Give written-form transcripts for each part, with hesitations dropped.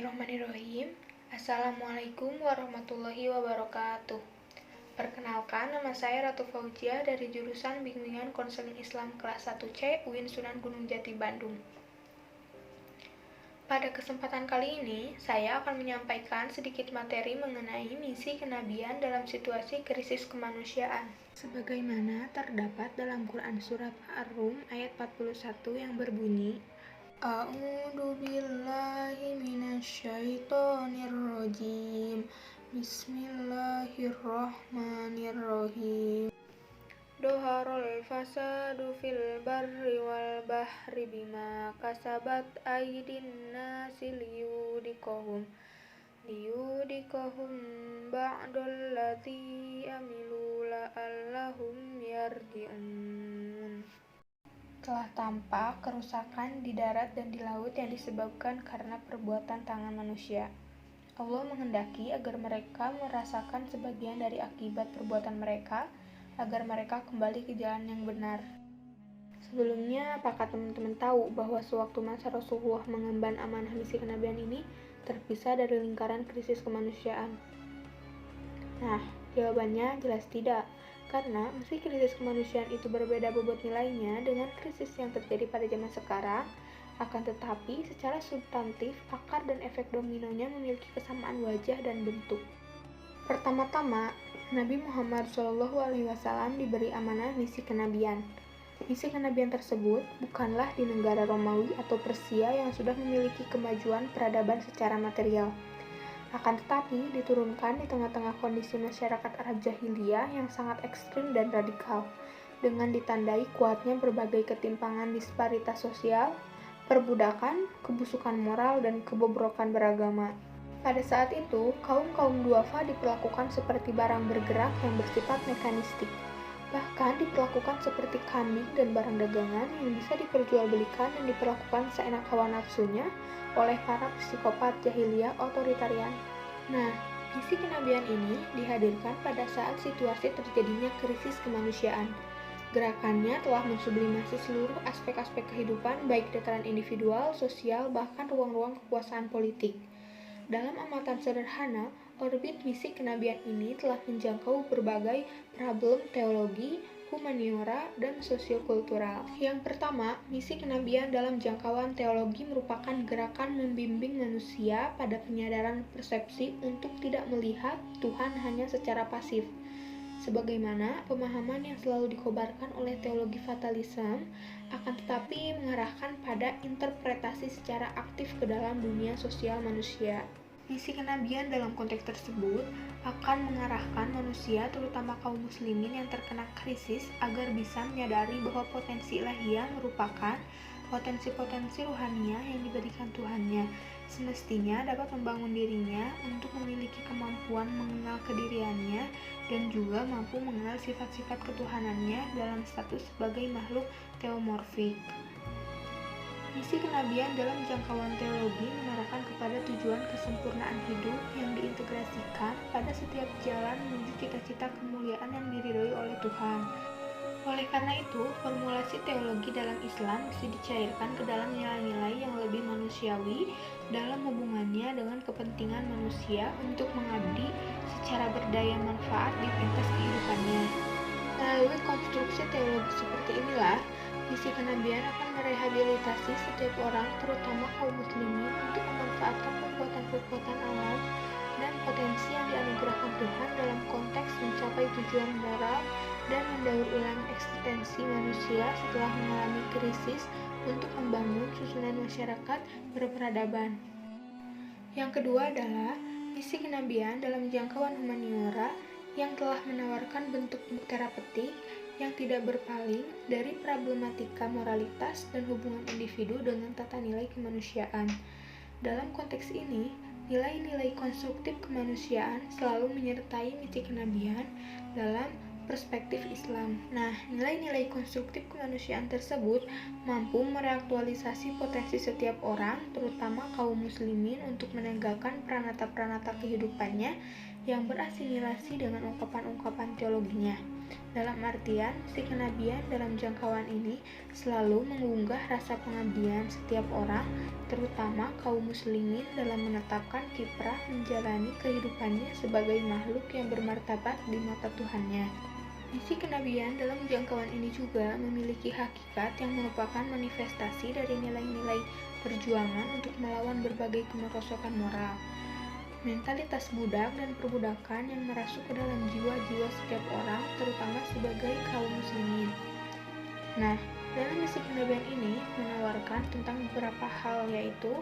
Bismillahirrahmanirrahim. Assalamualaikum warahmatullahi wabarakatuh. Perkenalkan, nama saya Ratu Fauzia dari jurusan Bimbingan Konseling Islam kelas 1C UIN Sunan Gunung Jati, Bandung. Pada kesempatan kali ini, saya akan menyampaikan sedikit materi mengenai misi kenabian dalam situasi krisis kemanusiaan. Sebagaimana terdapat dalam Quran Surat Ar-Rum ayat 41 yang berbunyi, A'udzu billahi minasyaitonir rajim. Bismillahirrahmanirrahim. Doharul fasadu fil barri wal bahri bima kasabat aydin nasi liyudikahum ba'dallati amilu la'allahum yarji'un. Telah tampak kerusakan di darat dan di laut yang disebabkan karena perbuatan tangan manusia. Allah menghendaki agar mereka merasakan sebagian dari akibat perbuatan mereka, agar mereka kembali ke jalan yang benar. Sebelumnya, apakah teman-teman tahu bahwa sewaktu masa Rasulullah mengemban amanah misi kenabian ini terpisah dari lingkaran krisis kemanusiaan? Nah, jawabannya jelas tidak. Karena meski krisis kemanusiaan itu berbeda bobot nilainya dengan krisis yang terjadi pada zaman sekarang, akan tetapi secara substantif, akar dan efek dominonya memiliki kesamaan wajah dan bentuk. Pertama-tama, Nabi Muhammad SAW diberi amanah misi kenabian. Misi kenabian tersebut bukanlah di negara Romawi atau Persia yang sudah memiliki kemajuan peradaban secara material. Akan tetapi diturunkan di tengah-tengah kondisi masyarakat Arab jahiliyah yang sangat ekstrim dan radikal, dengan ditandai kuatnya berbagai ketimpangan disparitas sosial, perbudakan, kebusukan moral, dan kebobrokan beragama. Pada saat itu, kaum duafa diperlakukan seperti barang bergerak yang bersifat mekanistik, bahkan diperlakukan seperti kambing dan barang dagangan yang bisa diperjualbelikan dan diperlakukan seenak hawa nafsunya oleh para psikopat jahiliyah otoritarian. Nah, misi kenabian ini dihadirkan pada saat situasi terjadinya krisis kemanusiaan. Gerakannya telah mensublimasi seluruh aspek-aspek kehidupan, baik dataran individual, sosial, bahkan ruang-ruang kekuasaan politik. Dalam amatan sederhana, orbit misi kenabian ini telah menjangkau berbagai problem teologi, humaniora, dan sosiokultural. Yang pertama, misi kenabian dalam jangkauan teologi merupakan gerakan membimbing manusia pada penyadaran persepsi untuk tidak melihat Tuhan hanya secara pasif. Sebagaimana pemahaman yang selalu dikobarkan oleh teologi fatalisme, akan tetapi mengarahkan pada interpretasi secara aktif ke dalam dunia sosial manusia. Misi kenabian dalam konteks tersebut akan mengarahkan manusia, terutama kaum muslimin yang terkena krisis, agar bisa menyadari bahwa potensi ilahiyah merupakan potensi-potensi ruhaniah yang diberikan Tuhannya, semestinya dapat membangun dirinya untuk memiliki kemampuan mengenal kediriannya dan juga mampu mengenal sifat-sifat ketuhanannya dalam status sebagai makhluk teomorfik. Misi kenabian dalam jangkauan teologi mengarahkan kepada tujuan kesempurnaan hidup yang diintegrasikan pada setiap jalan menuju cita-cita kemuliaan yang diridhoi oleh Tuhan. Oleh karena itu, formulasi teologi dalam Islam bisa dicairkan ke dalam nilai-nilai yang lebih manusiawi dalam hubungannya dengan kepentingan manusia untuk mengabdi secara berdaya manfaat di pentas kehidupannya. Melalui konstruksi teologi seperti inilah, misi kenabian akan merehabilitasi setiap orang, terutama kaum muslimin, untuk memanfaatkan kekuatan-kekuatan alam dan potensi yang dianugerahkan Tuhan dalam konteks mencapai tujuan moral dan mendaur ulang eksistensi manusia setelah mengalami krisis untuk membangun susunan masyarakat berperadaban. Yang kedua adalah misi kenabian dalam jangkauan humaniora yang telah menawarkan bentuk-bentuk terapeutik yang tidak berpaling dari problematika moralitas dan hubungan individu dengan tata nilai kemanusiaan. Dalam konteks ini, nilai-nilai konstruktif kemanusiaan selalu menyertai misi kenabian dalam perspektif Islam. Nah, nilai-nilai konstruktif kemanusiaan tersebut mampu mereaktualisasi potensi setiap orang, terutama kaum muslimin, untuk menegakkan pranata-pranata kehidupannya yang berasimilasi dengan ungkapan-ungkapan teologinya. Dalam artian, misi kenabian dalam jangkauan ini selalu mengunggah rasa pengabdian setiap orang, terutama kaum muslimin dalam menetapkan kiprah menjalani kehidupannya sebagai makhluk yang bermartabat di mata Tuhannya. Misi kenabian dalam jangkauan ini juga memiliki hakikat yang merupakan manifestasi dari nilai-nilai perjuangan untuk melawan berbagai kemerosotan moral, mentalitas budak dan perbudakan yang merasuk ke dalam jiwa-jiwa setiap orang, terutama sebagai kaum muslimin. Nah, dalam misi kenabian ini menawarkan tentang beberapa hal, yaitu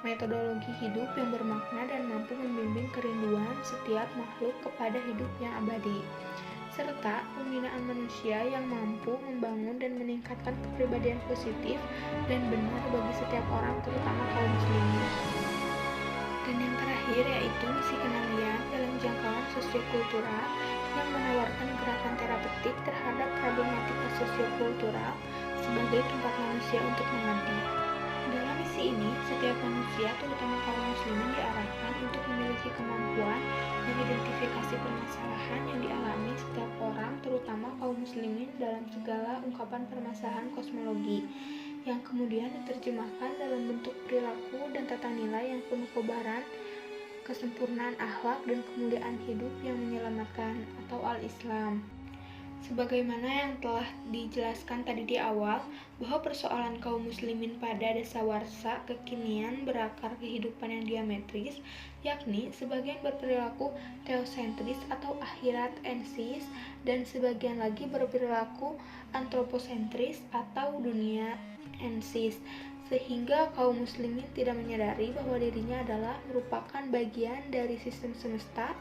metodologi hidup yang bermakna dan mampu membimbing kerinduan setiap makhluk kepada hidup yang abadi, serta pembinaan manusia yang mampu membangun dan meningkatkan kepribadian positif dan benar bagi setiap orang, terutama kaum muslimin. Dan yang terakhir yaitu misi kenabian dalam jangkauan sosiokultural yang menawarkan gerakan terapeutik terhadap problematika sosiokultural sebagai tempat manusia untuk mengabdi. Dalam misi ini, setiap manusia, terutama kaum muslimin, diarahkan untuk memiliki kemampuan mengidentifikasi permasalahan yang dialami setiap orang, terutama kaum muslimin, dalam segala ungkapan permasalahan kosmologi, yang kemudian diterjemahkan dalam bentuk perilaku dan tata nilai yang penuh kobaran, kesempurnaan akhlak dan kemuliaan hidup yang menyelamatkan atau al-Islam. Sebagaimana yang telah dijelaskan tadi di awal, bahwa persoalan kaum muslimin pada dasawarsa kekinian berakar kehidupan yang diametris, yakni sebagian berperilaku teosentris atau akhirat ensis, dan sebagian lagi berperilaku antroposentris atau dunia ensis, sehingga kaum muslimin tidak menyadari bahwa dirinya adalah merupakan bagian dari sistem semesta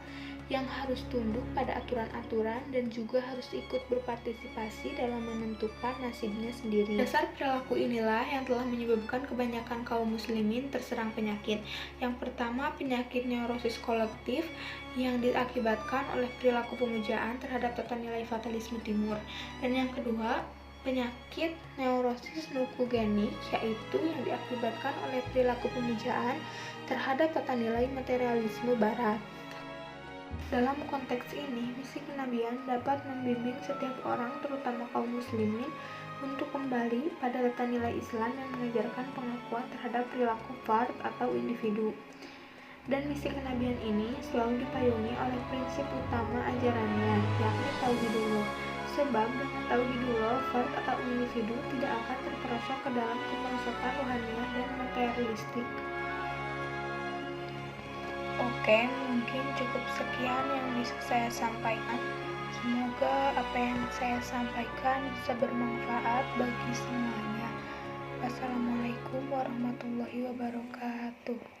yang harus tunduk pada aturan-aturan dan juga harus ikut berpartisipasi dalam menentukan nasibnya sendiri. Dasar perilaku inilah yang telah menyebabkan kebanyakan kaum muslimin terserang penyakit. Yang pertama, penyakit neurosis kolektif yang diakibatkan oleh perilaku pemujaan terhadap tata nilai fatalisme timur. Dan yang kedua, penyakit neurosis nukugenik, yaitu yang diakibatkan oleh perilaku pemujaan terhadap tata nilai materialisme barat. Dalam konteks ini, misi kenabian dapat membimbing setiap orang, terutama kaum muslimin, untuk kembali pada tata nilai Islam yang mengajarkan pengakuan terhadap perilaku fard atau individu. Dan misi kenabian ini selalu dipayungi oleh prinsip utama ajarannya, yakni tauhidullah. Sebab dengan tauhidullah, fard atau individu tidak akan terperosok ke dalam kemerosotan rohaniah dan materialistik. Oke, mungkin cukup sekian yang bisa saya sampaikan. Semoga apa yang saya sampaikan bisa bermanfaat bagi semuanya. Wassalamualaikum warahmatullahi wabarakatuh.